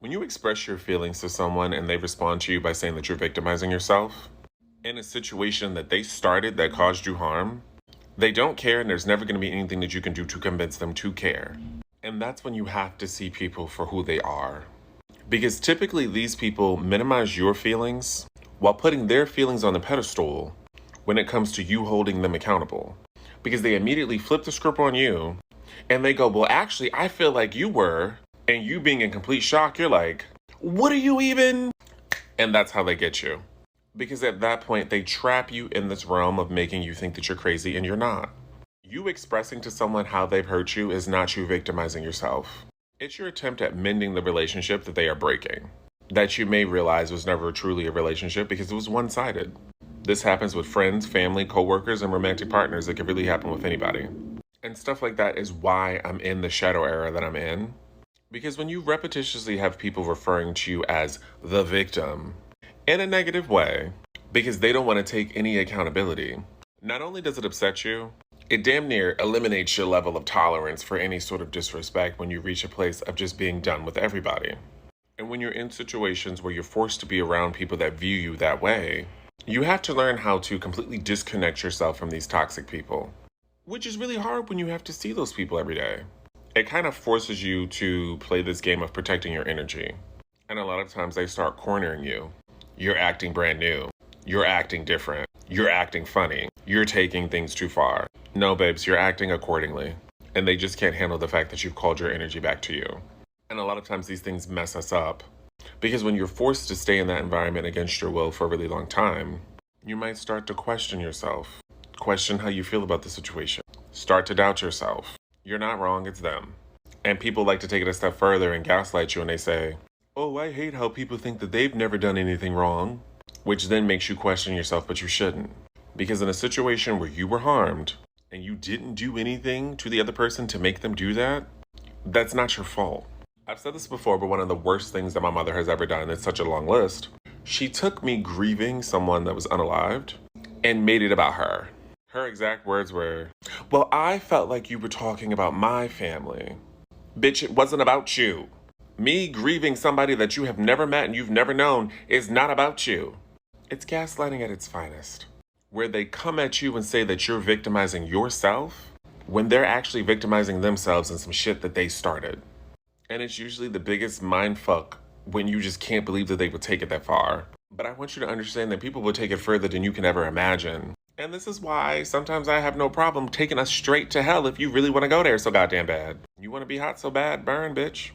When you express your feelings to someone and they respond to you by saying that you're victimizing yourself in a situation that they started that caused you harm, they don't care and there's never going to be anything that you can do to convince them to care. And that's when you have to see people for who they are. Because typically these people minimize your feelings while putting their feelings on the pedestal when it comes to you holding them accountable. Because they immediately flip the script on you and they go, well, actually, I feel like you were. And you being in complete shock, you're like, what are you even? And that's how they get you. Because at that point, they trap you in this realm of making you think that you're crazy and you're not. You expressing to someone how they've hurt you is not you victimizing yourself. It's your attempt at mending the relationship that they are breaking, that you may realize was never truly a relationship because it was one-sided. This happens with friends, family, coworkers, and romantic partners. It can really happen with anybody. And stuff like that is why I'm in the shadow era that I'm in. Because when you repetitiously have people referring to you as the victim in a negative way, because they don't want to take any accountability, not only does it upset you, it damn near eliminates your level of tolerance for any sort of disrespect when you reach a place of just being done with everybody. And when you're in situations where you're forced to be around people that view you that way, you have to learn how to completely disconnect yourself from these toxic people, which is really hard when you have to see those people every day. It kind of forces you to play this game of protecting your energy. And a lot of times they start cornering you. You're acting brand new. You're acting different. You're acting funny. You're taking things too far. No, babes, you're acting accordingly. And they just can't handle the fact that you've called your energy back to you. And a lot of times these things mess us up. Because when you're forced to stay in that environment against your will for a really long time, you might start to question yourself. Question how you feel about the situation. Start to doubt yourself. You're not wrong, it's them. And people like to take it a step further and gaslight you and they say, oh, I hate how people think that they've never done anything wrong. Which then makes you question yourself, but you shouldn't. Because in a situation where you were harmed and you didn't do anything to the other person to make them do that, that's not your fault. I've said this before, but one of the worst things that my mother has ever done, it's such a long list. She took me grieving someone that was unalived and made it about her. Her exact words were, well, I felt like you were talking about my family. Bitch, it wasn't about you. Me grieving somebody that you have never met and you've never known is not about you. It's gaslighting at its finest, where they come at you and say that you're victimizing yourself when they're actually victimizing themselves in some shit that they started. And it's usually the biggest mindfuck when you just can't believe that they would take it that far. But I want you to understand that people will take it further than you can ever imagine. And this is why sometimes I have no problem taking us straight to hell if you really want to go there so goddamn bad. You want to be hot so bad, burn, bitch.